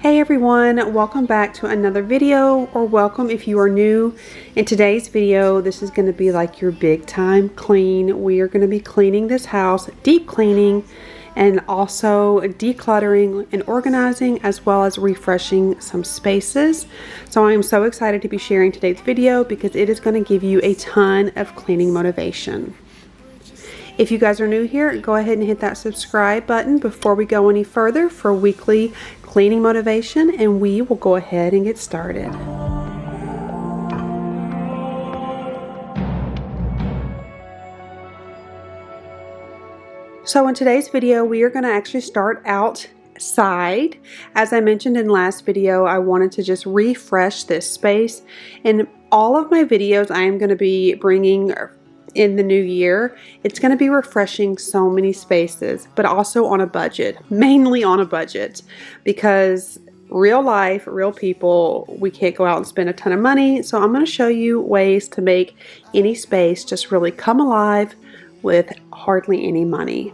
Hey everyone, welcome back to another video, or welcome if you are new. In today's video, this is going to be like your big time clean. We are going to be cleaning this house, deep cleaning, and also decluttering and organizing, as well as refreshing some spaces. So I am so excited to be sharing today's video because it is going to give you a ton of cleaning motivation. If you guys are new here, go ahead and hit that subscribe button before we go any further for weekly cleaning motivation, and we will go ahead and get started. So in today's video, we are going to actually start outside. As I mentioned in the last video, I wanted to just refresh this space. In all of my videos I am going to be bringing in the new year, it's going to be refreshing so many spaces, but also on a budget, mainly on a budget, because real life, real people, we can't go out and spend a ton of money. So I'm going to show you ways to make any space just really come alive with hardly any money.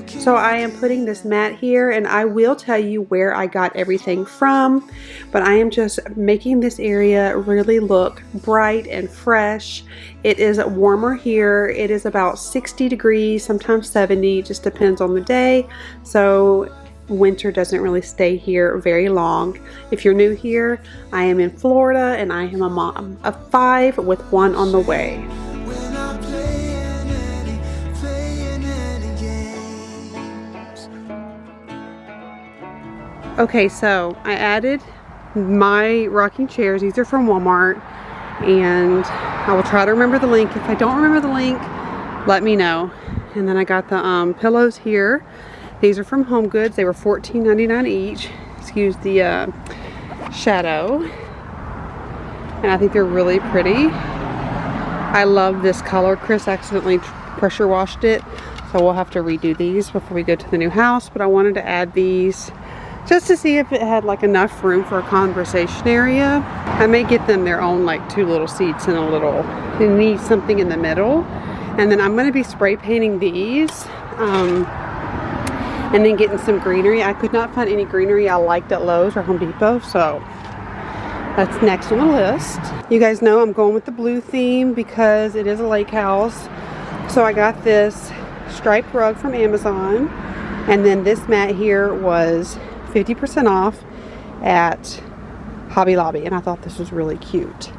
So I am putting this mat here, and I will tell you where I got everything from, but I am just making this area really look bright and fresh. It is warmer here. It is about 60 degrees, sometimes 70, just depends on the day. So winter doesn't really stay here very long. If you're new here, I am in Florida, and I am a mom of 5 with 1 on the way. Okay, so I added my rocking chairs. These are from Walmart, and I will try to remember the link. If I don't remember the link, let me know. And then I got the pillows here. These are from Home Goods. They were $14.99 each. Excuse the shadow. And I think they're really pretty. I love this color. Chris accidentally pressure washed it, so we'll have to redo these before we go to the new house. But I wanted to add these just to see if it had like enough room for a conversation area. I may get them their own like 2 little seats and a little, they need something in the middle. And then I'm going to be spray painting these and then getting some greenery. I could not find any greenery I liked at Lowe's or Home Depot, so that's next on the list. You guys know I'm going with the blue theme because it is a lake house. So I got this striped rug from Amazon, and then this mat here was 50% off at Hobby Lobby, and I thought this was really cute.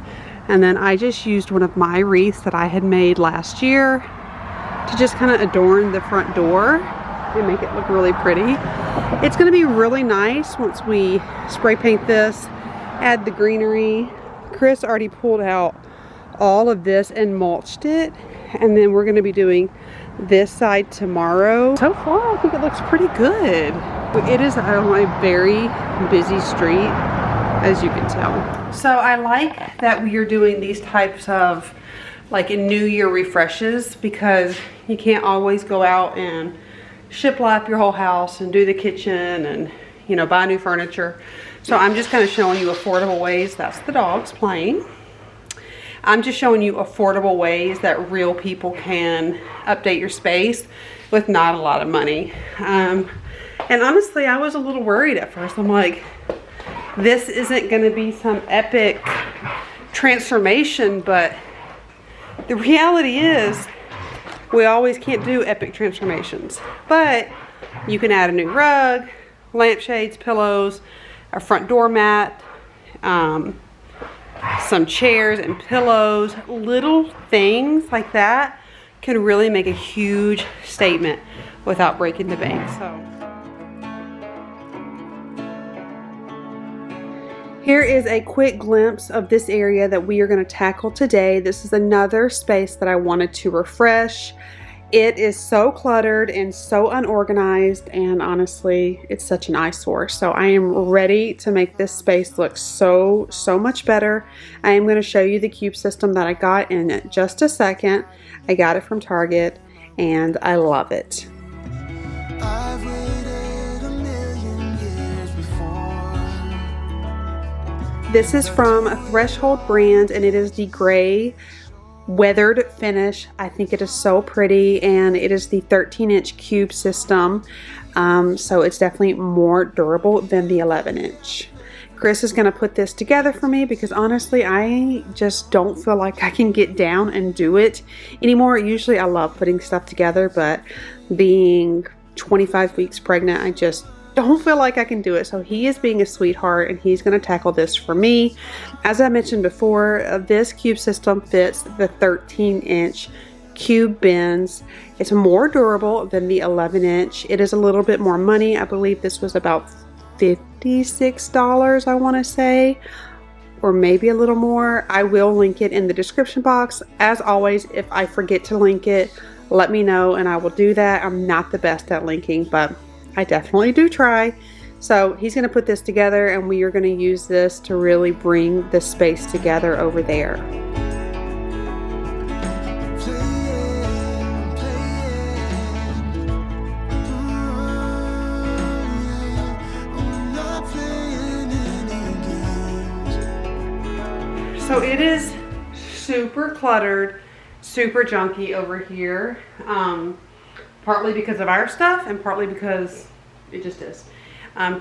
And then I just used one of my wreaths that I had made last year to just kind of adorn the front door and make it look really pretty. It's going to be really nice once we spray paint this, add the greenery. Chris already pulled out all of this and mulched it, and then we're going to be doing this side tomorrow. So far, I think it looks pretty good. It is on a very busy street, as you can tell. So I like that we are doing these types of like in New Year refreshes, because you can't always go out and shiplap your whole house and do the kitchen and, you know, buy new furniture. So I'm just kind of showing you affordable ways. That's the dogs playing. I'm just showing you affordable ways that real people can update your space with not a lot of money. And honestly, I was a little worried at first. I'm like, this isn't going to be some epic transformation, but the reality is we always can't do epic transformations. But you can add a new rug, lampshades, pillows, a front door mat, some chairs and pillows. Little things like that can really make a huge statement without breaking the bank. So here is a quick glimpse of this area that we are going to tackle today. This is another space that I wanted to refresh. It is so cluttered and so unorganized, and honestly, it's such an eyesore. So I am ready to make this space look so much better. I am going to show you the cube system that I got in just a second. I got it from Target, and I love it. I've waited a million years before. This is from a Threshold brand, and it is the gray weathered finish. I think it is so pretty, and it is the 13-inch cube system. So it's definitely more durable than the 11-inch. Chris is going to put this together for me because honestly, I just don't feel like I can get down and do it anymore. Usually I love putting stuff together, but being 25 weeks pregnant, I just don't feel like I can do it. So he is being a sweetheart and he's going to tackle this for me. As I mentioned before, this cube system fits the 13-inch cube bins. It's more durable than the 11-inch. It is a little bit more money. I believe this was about $56, I want to say, or maybe a little more. I will link it in the description box. As always, if I forget to link it, let me know and I will do that. I'm not the best at linking, but I definitely do try. So he's going to put this together and we are going to use this to really bring the space together over there. So it is super cluttered, super junky over here, partly because of our stuff and partly because it just is.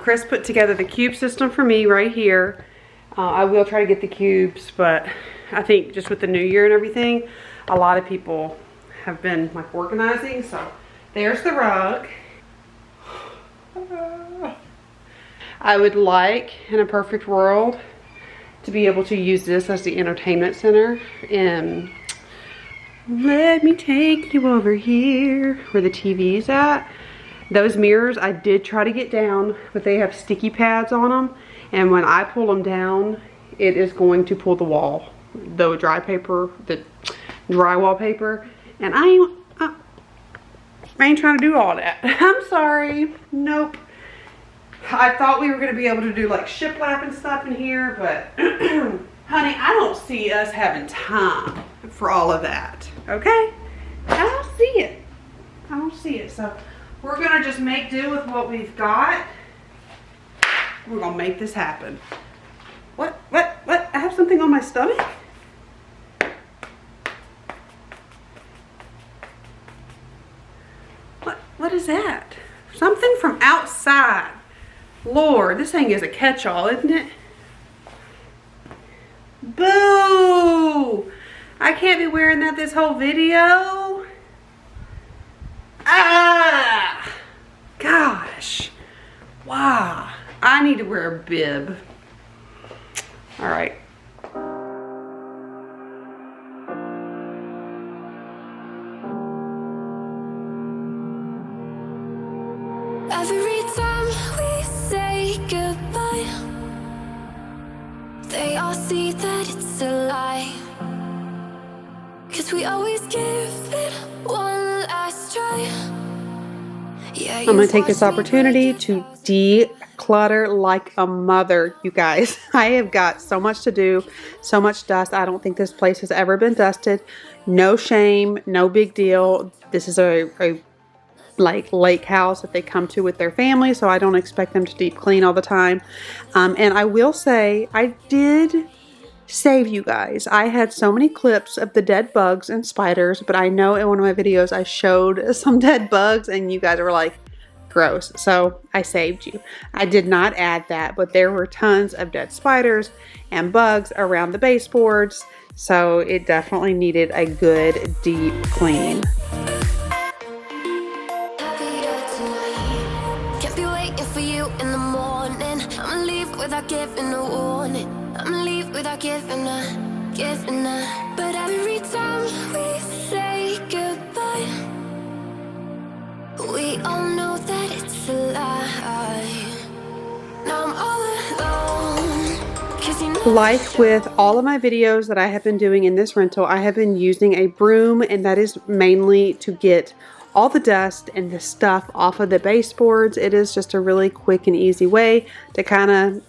Chris put together the cube system for me right here. I will try to get the cubes, but I think just with the new year and everything, a lot of people have been like organizing. So there's the rug. I would like, in a perfect world, to be able to use this as the entertainment center. And let me take you over here where the TV's at. Those mirrors I did try to get down, but they have sticky pads on them, and when I pull them down, it is going to pull the wall, the dry wallpaper, and I ain't trying to do all that. I'm sorry. Nope. I thought we were going to be able to do like shiplap and stuff in here, but honey, I don't see us having time for all of that, okay? I don't see it. I don't see it. So we're going to just make do with what we've got. We're going to make this happen. What? I have something on my stomach? What is that? Something from outside. Lord, this thing is a catch-all, isn't it? Boo! I can't be wearing that this whole video. Ah! Gosh. Wow. I need to wear a bib. All right. Every time we say goodbye, they all see that it's a lie. 'Cause we always give it one last try. Yeah, I'm going to take this opportunity to declutter like a mother, you guys. I have got so much to do, so much dust. I don't think this place has ever been dusted. No shame, no big deal. This is a like lake house that they come to with their family, so I don't expect them to deep clean all the time. And I will say, I did save you guys. I had so many clips of the dead bugs and spiders, but I know in one of my videos I showed some dead bugs and you guys were like, gross. So I saved you. I did not add that, but there were tons of dead spiders and bugs around the baseboards, so it definitely needed a good deep clean. Without giving a warning, I'ma leave without giving a. But every time we say goodbye, we all know that it's a lie. Now I'm all alone, 'cause you know. Like with all of my videos that I have been doing in this rental, I have been using a broom, and that is mainly to get all the dust and the stuff off of the baseboards. It is just a really quick and easy way to kind of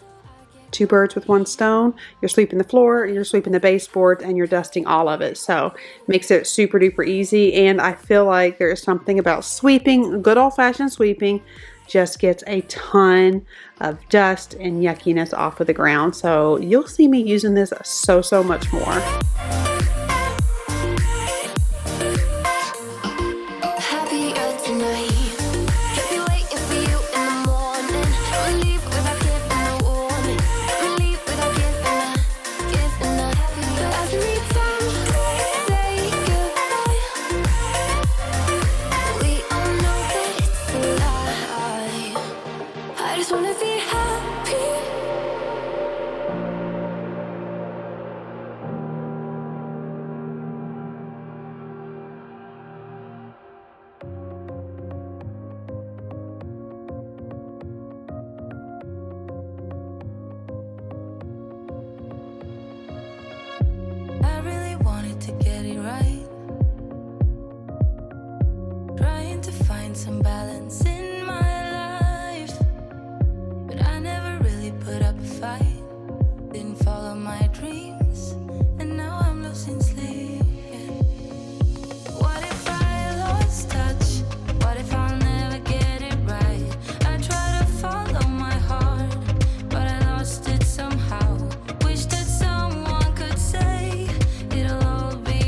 two birds with one stone. You're sweeping the floor, you're sweeping the baseboard, and you're dusting all of it. So makes it super duper easy. And I feel like there's something about sweeping, good old-fashioned sweeping, just gets a ton of dust and yuckiness off of the ground. So you'll see me using this so much more. Happier tonight. Kept you waiting for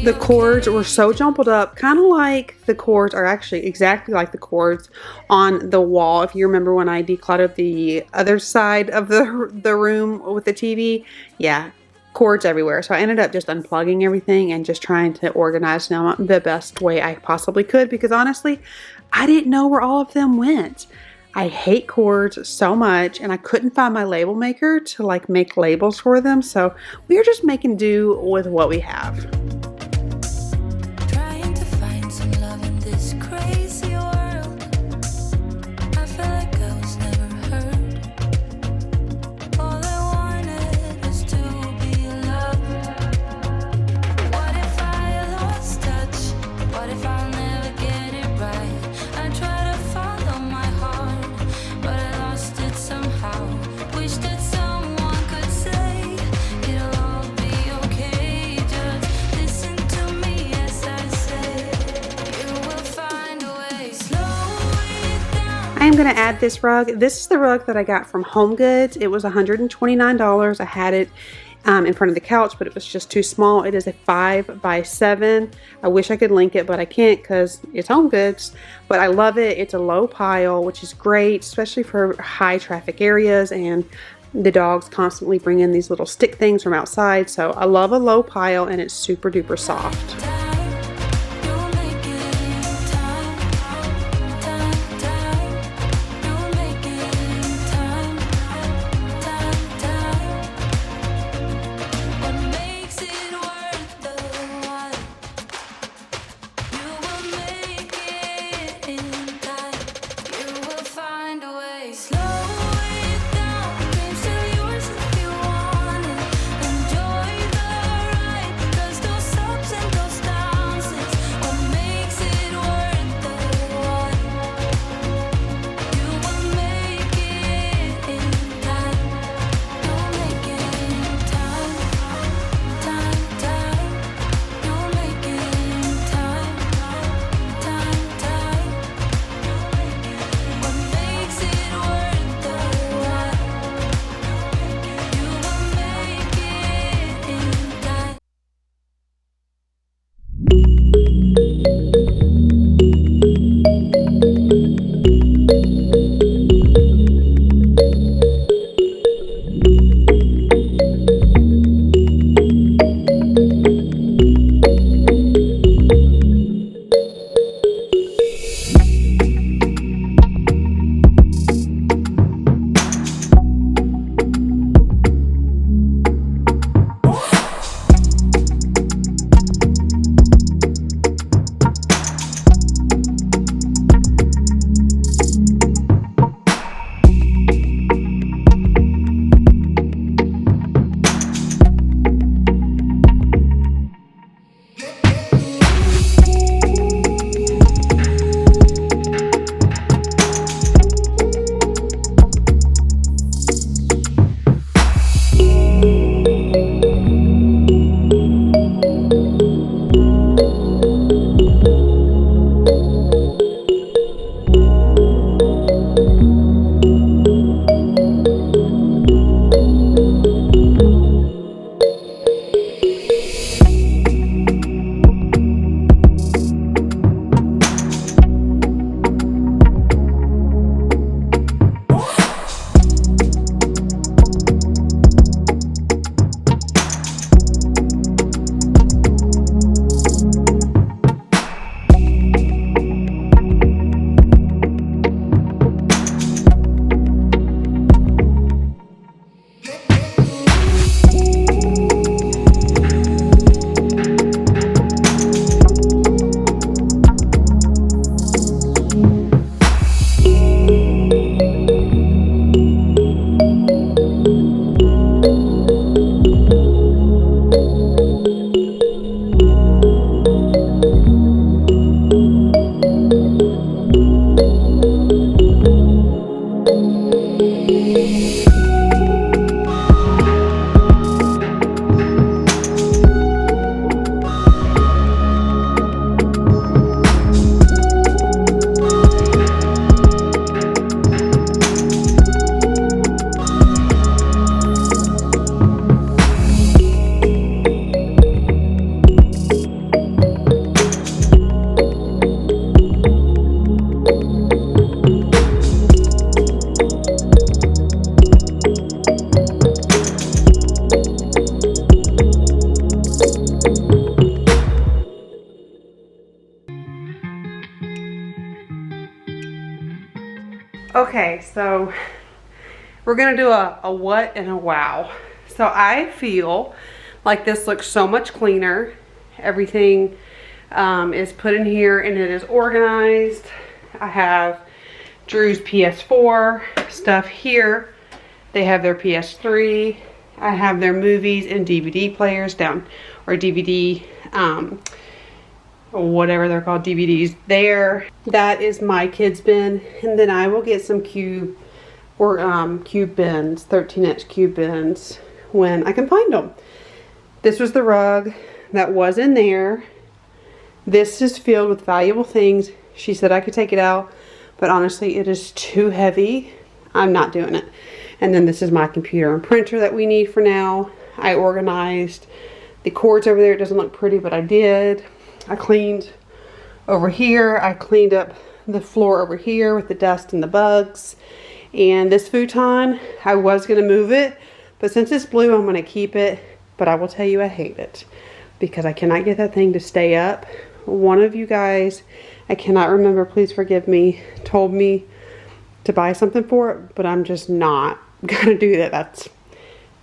The cords were so jumbled up, kind of like the cords are actually exactly like the cords on the wall. If you remember when I decluttered the other side of the room with the TV, yeah, cords everywhere. So I ended up just unplugging everything and just trying to organize them the best way I possibly could, because honestly, I didn't know where all of them went. I hate cords so much, and I couldn't find my label maker to like make labels for them. So we're just making do with what we have. I am going to add this rug. This is the rug that I got from Home Goods. It was $129. I had it in front of the couch, but it was just too small. It is a 5x7. I wish I could link it, but I can't because it's Home Goods. But I love it. It's a low pile, which is great, especially for high traffic areas, and the dogs constantly bring in these little stick things from outside. So I love a low pile, and it's super duper soft. Okay, so we're gonna do a what and a wow. So I feel like this looks so much cleaner. Everything is put in here and it is organized. I have Drew's PS4 stuff here. They have their PS3. I have their movies and DVD players down, or DVD, whatever they're called, DVDs there. That is my kids bin. And then I will get some cube bins, 13-inch cube bins when I can find them. This was the rug that was in there. This is filled with valuable things. She said I could take it out, but honestly it is too heavy. I'm not doing it. And then this is my computer and printer that we need for now. I organized the cords over there. It doesn't look pretty, but I did. I cleaned over here. I cleaned up the floor over here with the dust and the bugs. And this futon, I was gonna move it, but since it's blue, I'm gonna keep it. But I will tell you, I hate it because I cannot get that thing to stay up. One of you guys, I cannot remember, please forgive me, told me to buy something for it, but I'm just not gonna do that.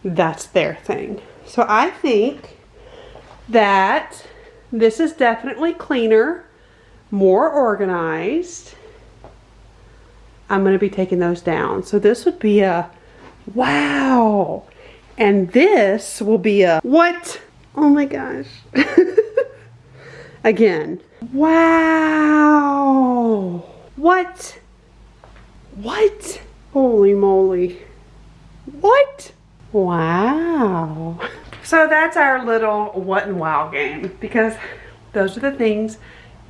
That's their thing. So I think that this is definitely cleaner, more organized. I'm gonna be taking those down. So this would be a wow. And this will be a what? Oh my gosh. Again. Wow. What? What? Holy moly. What? Wow. So that's our little what and wow game, because those are the things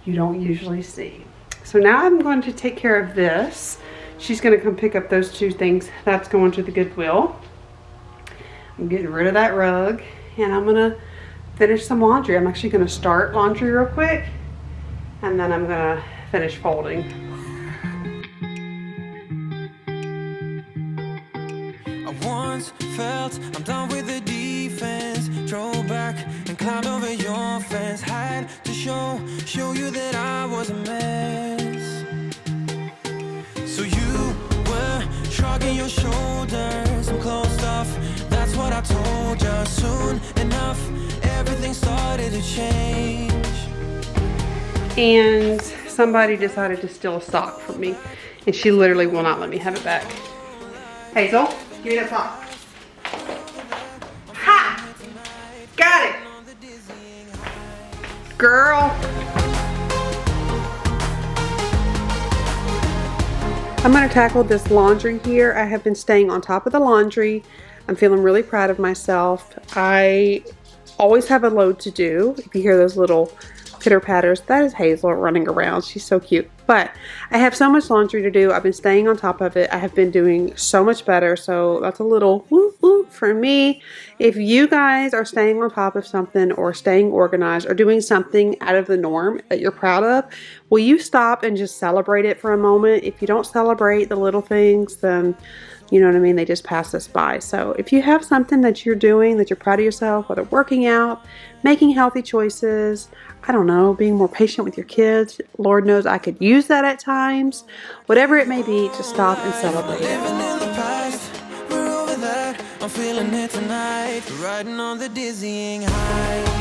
you don't usually see. So now I'm going to take care of this. She's going to come pick up those two things. That's going to the Goodwill. I'm getting rid of that rug, and I'm gonna finish some laundry. I'm actually gonna start laundry real quick, and then I'm gonna finish folding. I once felt I'm done with the defense. Drove back and climbed over your fence. Had to show you that I was a mess. So you were shrugging your shoulders, some closed off. That's what I told you. Soon enough, everything started to change. And somebody decided to steal a sock from me, and she literally will not let me have it back. Hazel, give me that sock. Ha! Got it! Girl! I'm gonna tackle this laundry here. I have been staying on top of the laundry. I'm feeling really proud of myself. I always have a load to do. If you hear those little pitter patters, that is Hazel running around. She's so cute. But I have so much laundry to do. I've been staying on top of it. I have been doing so much better. So that's a little woo woo for me. If you guys are staying on top of something, or staying organized, or doing something out of the norm that you're proud of, will you stop and just celebrate it for a moment? If you don't celebrate the little things, then you know what I mean? They just pass us by. So if you have something that you're doing that you're proud of yourself, whether working out, making healthy choices, I don't know, being more patient with your kids, Lord knows I could use that at times. Whatever it may be, just stop and celebrate it. I'm feeling it tonight, riding on the dizzying heights.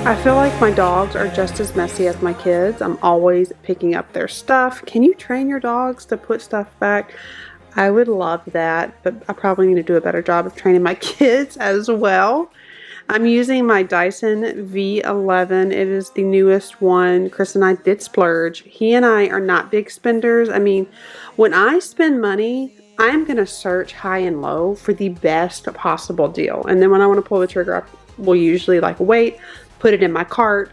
I feel like my dogs are just as messy as my kids. I'm always picking up their stuff. Can you train your dogs to put stuff back? I would love that, but I probably need to do a better job of training my kids as well. I'm using my Dyson V11. It is the newest one. Chris and I did splurge. He and I are not big spenders. I mean, when I spend money, I'm going to search high and low for the best possible deal. And then when I want to pull the trigger, I will usually like wait, put it in my cart,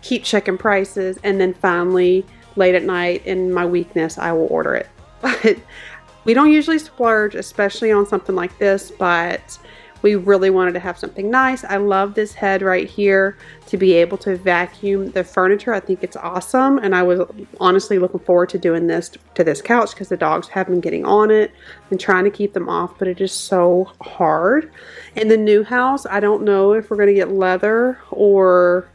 keep checking prices, and then finally late at night in my weakness I will order it. But we don't usually splurge, especially on something like this, but we really wanted to have something nice. I love this head right here to be able to vacuum the furniture. I think it's awesome, and I was honestly looking forward to doing this to this couch because the dogs have been getting on it and trying to keep them off, but it is so hard. In the new house, I don't know if we're going to get leather or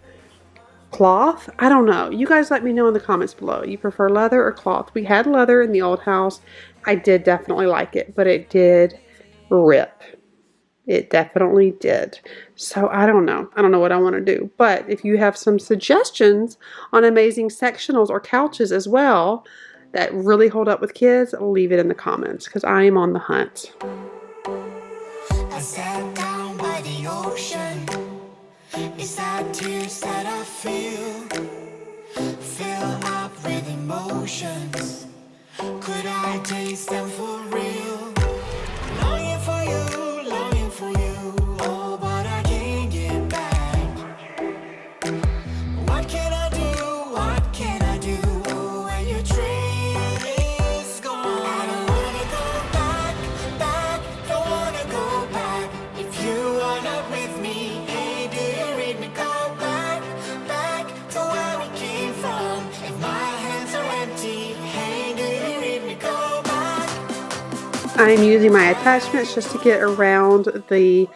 cloth. I don't know. You guys let me know in the comments below. You prefer leather or cloth? We had leather in the old house. I did definitely like it, but it did rip. It definitely did. So I don't know. I don't know what I want to do. But if you have some suggestions on amazing sectionals or couches as well that really hold up with kids, leave it in the comments because I am on the hunt. I sat down by the ocean. It's that tears that I feel fill up with emotions. Could I taste them for real? Longing for you, longing for you. Oh, but I can't get back. What can I do? What can I do when your train is gone? I don't wanna go back, back. Don't wanna go back. If you are not with me, hey, do you read me? Go back, back to where we came from. If my hands are empty, hey, do you read me? Go back. I'm using my attachments just to get around the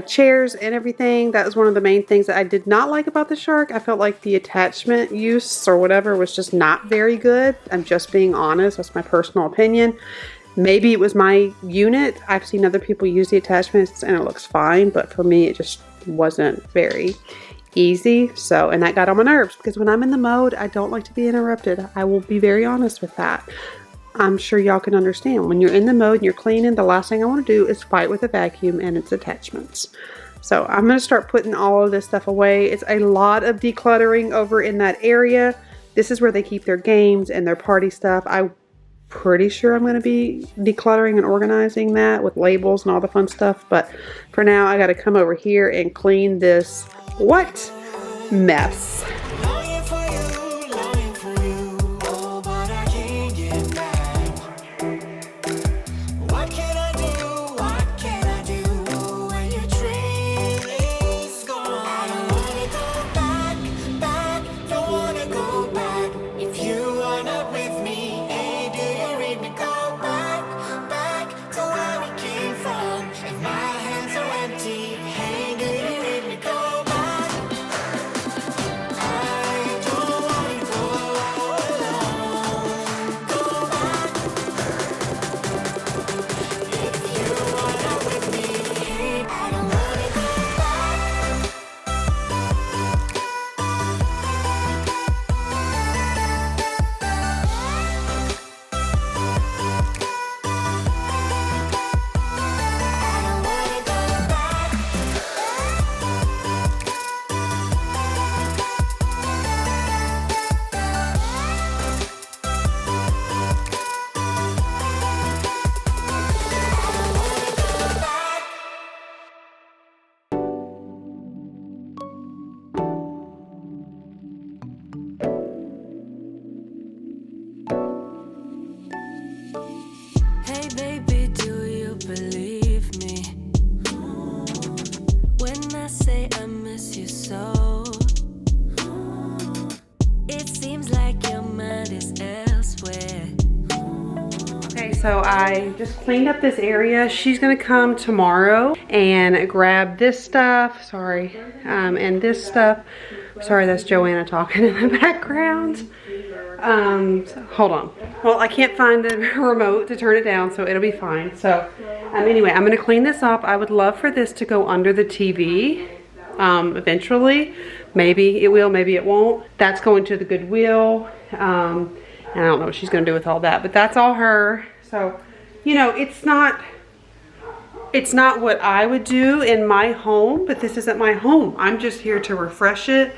chairs and everything. That was one of the main things that I did not like about the Shark. I felt like the attachment use or whatever was just not very good. I'm just being honest. That's my personal opinion. Maybe it was my unit. I've seen other people use the attachments and it looks fine, but for me it just wasn't very easy. So, and that got on my nerves because when I'm in the mode, I don't like to be interrupted. I will be very honest with that. I'm sure y'all can understand. When you're in the mode and you're cleaning, the last thing I want to do is fight with a vacuum and its attachments. So I'm going to start putting all of this stuff away. It's a lot of decluttering over in that area. This is where they keep their games and their party stuff. I'm pretty sure I'm going to be decluttering and organizing that with labels and all the fun stuff. But for now, I got to come over here and clean this mess. Longing for you, longing for you. Oh, but I can't get back. What can I do? What can I do when your train is gone? I don't wanna go back, back. Don't wanna go back. If you are not with me, hey, do you read me? Go back, back to where we came from. If my hands are empty, hey, do you read me? Go back. I don't wanna go alone. Go back. If you are not with me, hey, I don't wanna go back. I don't wanna go back. Hey baby, do you believe me when I say I miss you so? It seems like your mind is elsewhere. Okay, so I just cleaned up this area. She's gonna come tomorrow and grab this stuff, sorry, and this stuff. Sorry, that's Joanna talking in the background. So hold on. Well, I can't find the remote to turn it down, so it'll be fine. So anyway, I'm gonna clean this up. I would love for this to go under the TV eventually. Maybe it will, maybe it won't. That's going to the Goodwill. And I don't know what she's gonna do with all that, but that's all her. So, you know, it's not what I would do in my home, but this isn't my home. I'm just here to refresh it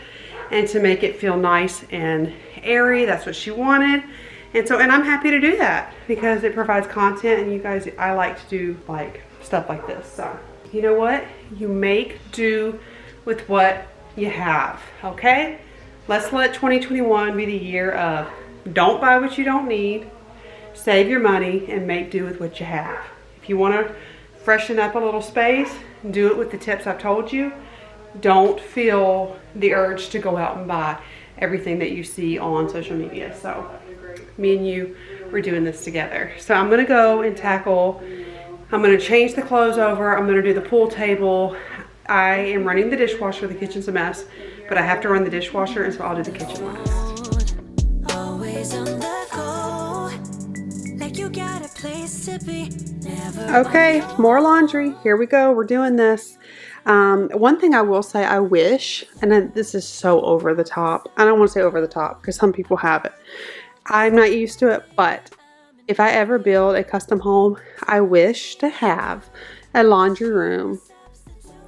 and to make it feel nice and airy. That's what she wanted. And I'm happy to do that because it provides content, and you guys, I like to do like stuff like this. So, you know what? You make do with what you have, okay? Let's let 2021 be the year of don't buy what you don't need, save your money, and make do with what you have. If you want to freshen up a little space, do it with the tips I've told you. Don't feel the urge to go out and buy everything that you see on social media. So me and you, we're doing this together. So I'm gonna go and tackle, I'm gonna change the clothes over, I'm gonna do the pool table. I am running the dishwasher, the kitchen's a mess, but I have to run the dishwasher, and so I'll do the kitchen last. Always on the go, like you got a place to be. Never Okay, more laundry. Here we go. We're doing this. One thing I will say, I wish, and then this is so over the top. I don't want to say over the top because some people have it. I'm not used to it, but if I ever build a custom home, I wish to have a laundry room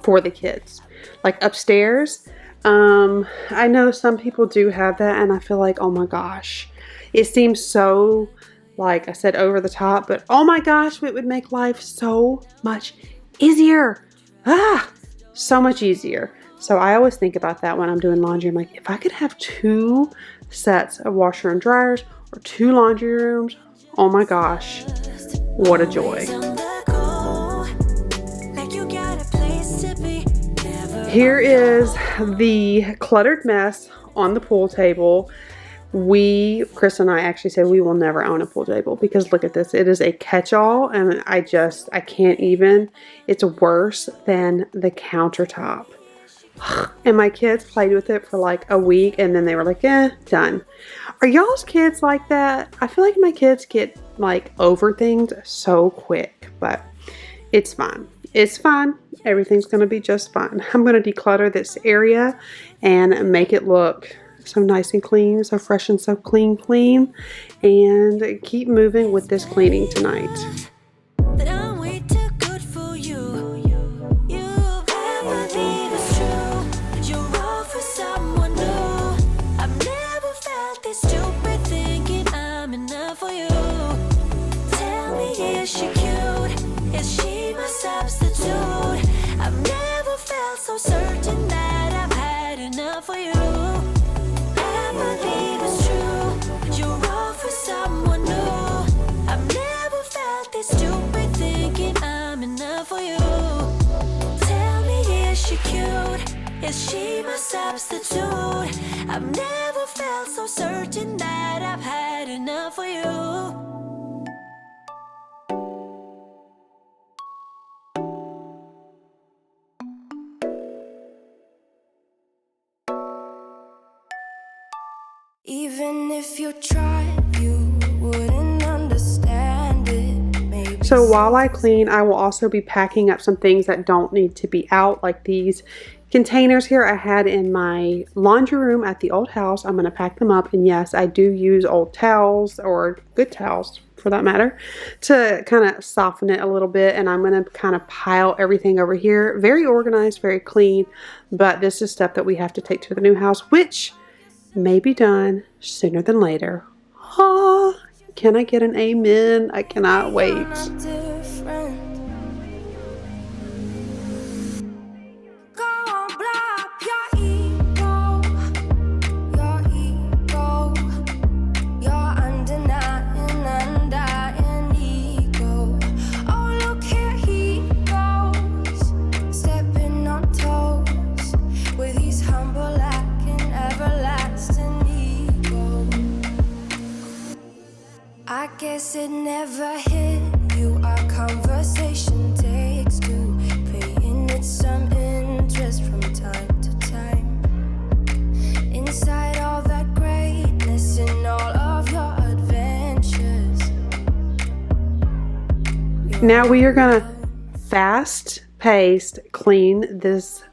for the kids. Like upstairs, I know some people do have that, and I feel like, oh my gosh, it seems so, like I said, over the top, but oh my gosh, it would make life so much easier. So much easier. So I always think about that when I'm doing laundry. I'm like, if I could have 2 sets of washer and dryers or 2 laundry rooms, oh my gosh, what a joy. Here is the cluttered mess on the pool table. Chris and I actually said we will never own a pool table because look at this. It is a catch-all, and I can't even. It's worse than the countertop. And my kids played with it for like a week, and then they were like, done. Are y'all's kids like that? I feel like my kids get like over things so quick, but it's fine. It's fine. Everything's going to be just fine. I'm going to declutter this area and make it look so nice and clean, so fresh and so clean, and keep moving with this cleaning tonight. I've never felt so certain that I've had enough for you. I believe it's true. You're all for someone new. I've never felt this stupid thinking I'm enough for you. Tell me, is she cute? Is she my substitute? I've never felt so certain that I've had enough for you. Even if you tried, you wouldn't understand it. Maybe so while I clean, I will also be packing up some things that don't need to be out, like these containers here I had in my laundry room at the old house. I'm going to pack them up, and yes, I do use old towels, or good towels for that matter, to kind of soften it a little bit, and I'm going to kind of pile everything over here. Very organized, very clean, but this is stuff that we have to take to the new house, which may be done sooner than later. Can I get an amen? I cannot wait. I guess it never hit you. Our conversation takes two, paying it some interest from time to time. Inside all that greatness and all of your adventures. Now we are gonna fast-paced clean this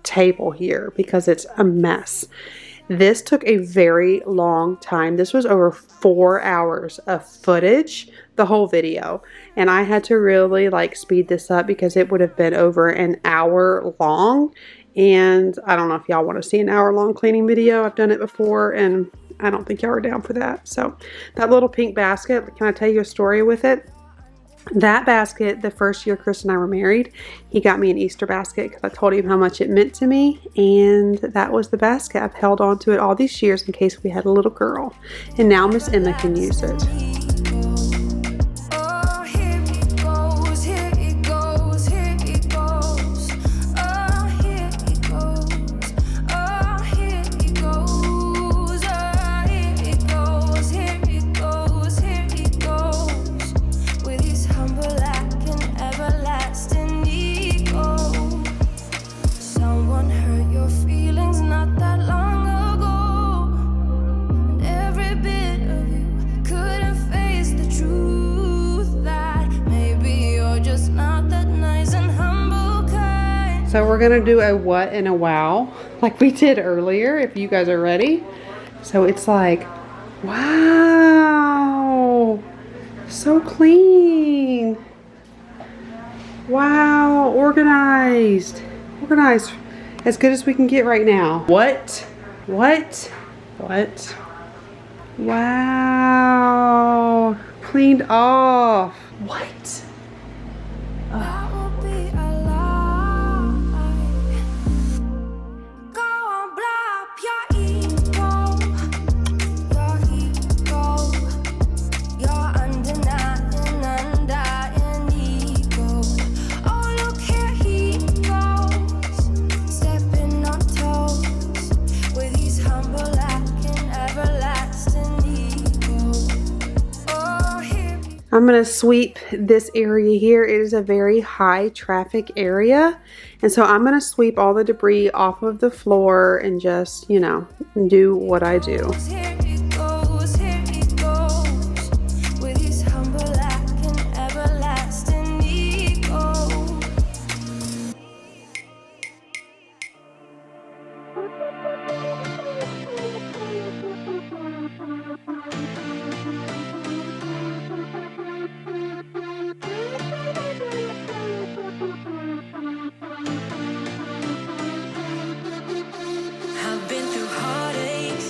table here because it's a mess. This took a very long time. This was over 4 hours of footage, the whole video. And I had to really like speed this up because it would have been over an hour long. And I don't know if y'all want to see an hour-long cleaning video. I've done it before and I don't think y'all are down for that. So that little pink basket, can I tell you a story with it? That basket, the first year Chris and I were married, he got me an Easter basket because I told him how much it meant to me, and that was the basket. I've held on to it all these years in case we had a little girl, and now Miss Emma can use it. So we're gonna do a what and a wow like we did earlier, if you guys are ready. So it's like, wow, so clean. Wow, organized. Organized. As good as we can get right now. What? What? What? Wow. Cleaned off. What? I'm going to sweep this area here. It is a very high traffic area. And so I'm going to sweep all the debris off of the floor and just, you know, do what I do.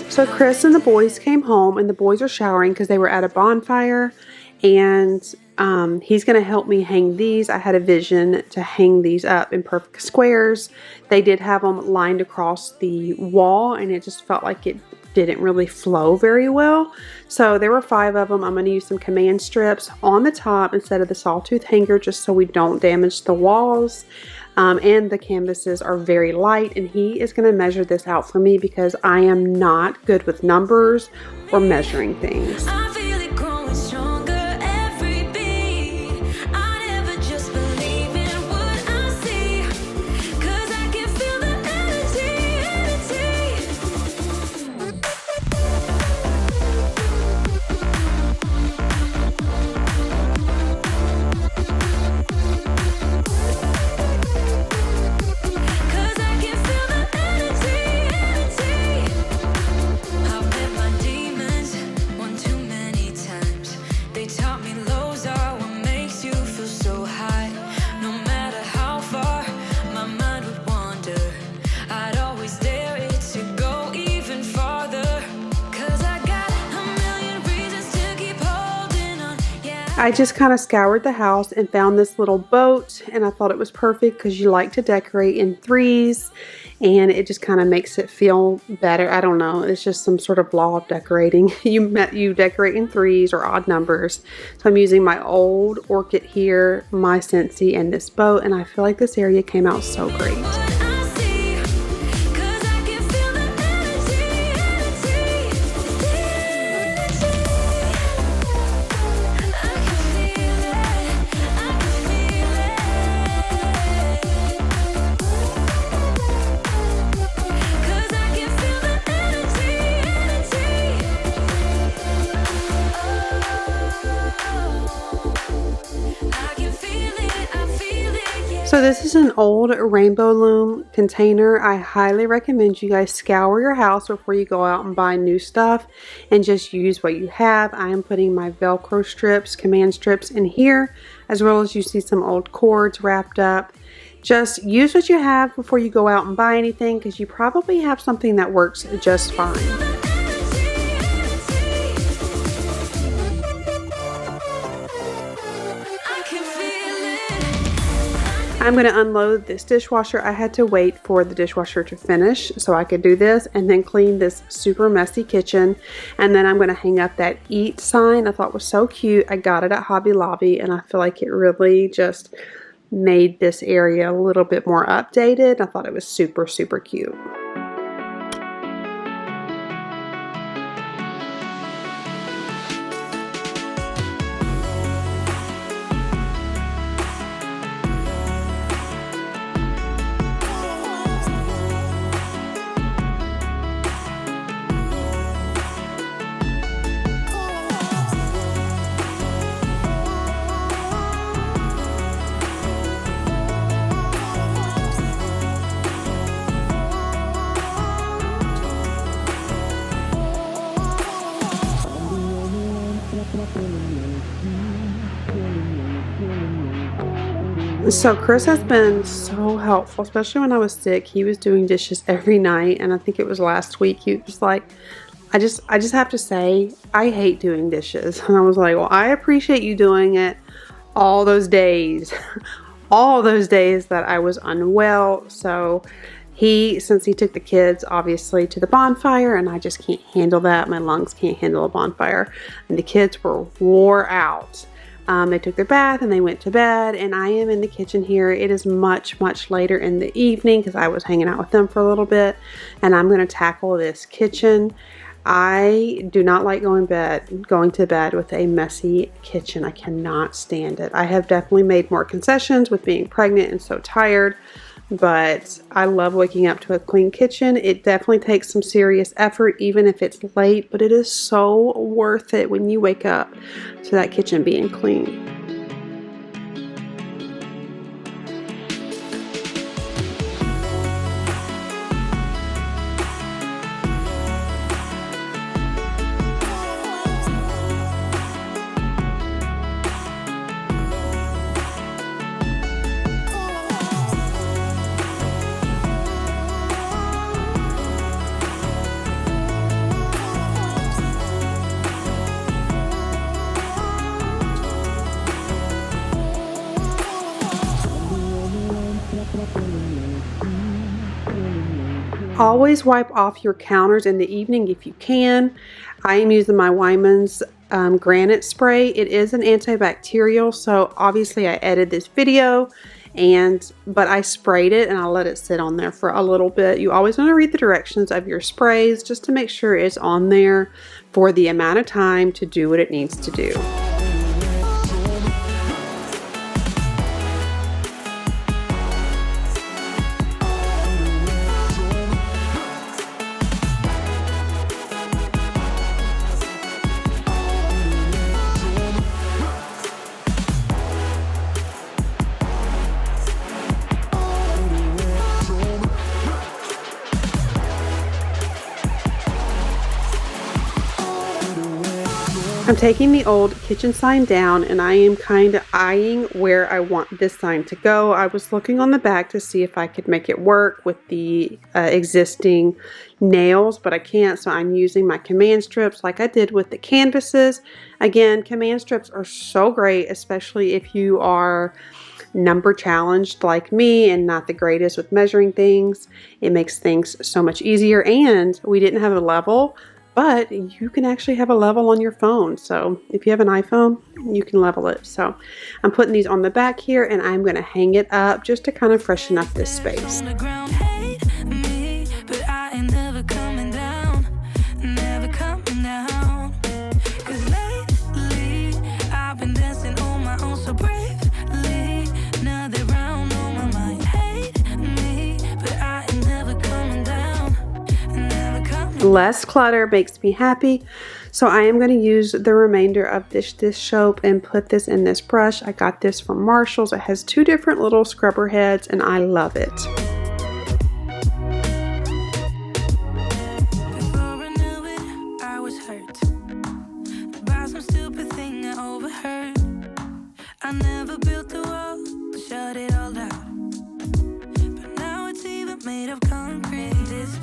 So Chris and the boys came home, and the boys are showering because they were at a bonfire, and he's going to help me hang these. I had a vision to hang these up in perfect squares. They did have them lined across the wall, and it just felt like it didn't really flow very well. So there were 5 of them. I'm going to use some command strips on the top instead of the sawtooth hanger, just so we don't damage the walls. And the canvases are very light, and he is going to measure this out for me because I am not good with numbers or measuring things. I just kind of scoured the house and found this little boat, and I thought it was perfect because you like to decorate in 3s, and it just kind of makes it feel better. I don't know, it's just some sort of law of decorating. You decorate in 3s or odd numbers. So I'm using my old orchid here, my Scentsy, and this boat, and I feel like this area came out so great. So this is an old rainbow loom container. I highly recommend you guys scour your house before you go out and buy new stuff and just use what you have. I am putting my Velcro strips, command strips in here, as well as you see some old cords wrapped up. Just use what you have before you go out and buy anything, because you probably have something that works just fine. I I'm going to unload this dishwasher. I had to wait for the dishwasher to finish so I could do this and then clean this super messy kitchen. And then I'm going to hang up that eat sign I thought was so cute. I got it at Hobby Lobby and I feel like it really just made this area a little bit more updated. I thought it was super, super cute. So Chris has been so helpful, especially when I was sick. He was doing dishes every night, and I think it was last week. He was like, I just have to say, I hate doing dishes. And I was like, well, I appreciate you doing it all those days, all those days that I was unwell. So since he took the kids obviously to the bonfire, and I just can't handle that. My lungs can't handle a bonfire, and the kids were wore out. They took their bath and they went to bed, and I am in the kitchen here. It is much, much later in the evening because I was hanging out with them for a little bit, and I'm going to tackle this kitchen. I do not like going to bed with a messy kitchen. I cannot stand it. I have definitely made more concessions with being pregnant and so tired, but I love waking up to a clean kitchen. It definitely takes some serious effort, even if it's late, but it is so worth it when you wake up to that kitchen being clean. Always wipe off your counters in the evening if you can. I am using my Wyman's granite spray. It is an antibacterial, so obviously I edited this video, but I sprayed it and I let it sit on there for a little bit. You always want to read the directions of your sprays just to make sure it's on there for the amount of time to do what it needs to do. I'm taking the old kitchen sign down, and I am kind of eyeing where I want this sign to go. I was looking on the back to see if I could make it work with the existing nails, but I can't, so I'm using my command strips like I did with the canvases. Again, command strips are so great, especially if you are number challenged like me and not the greatest with measuring things. It makes things so much easier, and we didn't have a level, but you can actually have a level on your phone. So if you have an iPhone, you can level it. So I'm putting these on the back here, and I'm going to hang it up just to kind of freshen up this space. Less clutter makes me happy, so I am going to use the remainder of this soap and put this in this brush. I got this from Marshall's. It has 2 different little scrubber heads, and I love it. Before I knew it, I was hurt by some stupid thing I overheard. I never built the wall to shut it all down, but now it's even made of concrete. This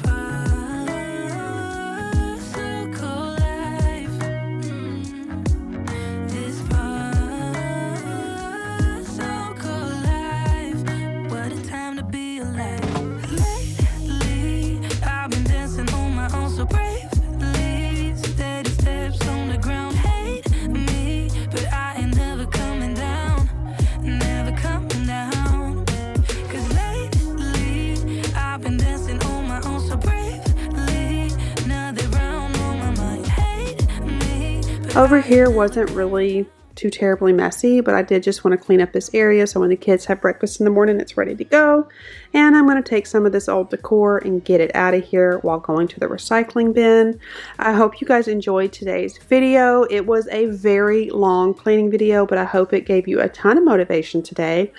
Over here wasn't really too terribly messy, but I did just want to clean up this area so when the kids have breakfast in the morning it's ready to go. And I'm going to take some of this old decor and get it out of here while going to the recycling bin. I hope you guys enjoyed today's video. It was a very long cleaning video, but I hope it gave you a ton of motivation today.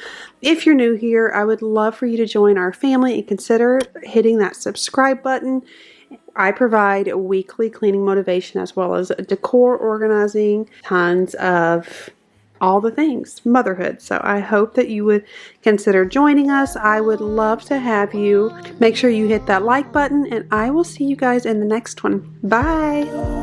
If you're new here, I would love for you to join our family and consider hitting that subscribe button. I provide weekly cleaning motivation as well as decor organizing, tons of all the things, motherhood. So I hope that you would consider joining us. I would love to have you. Make sure you hit that like button and I will see you guys in the next one. Bye.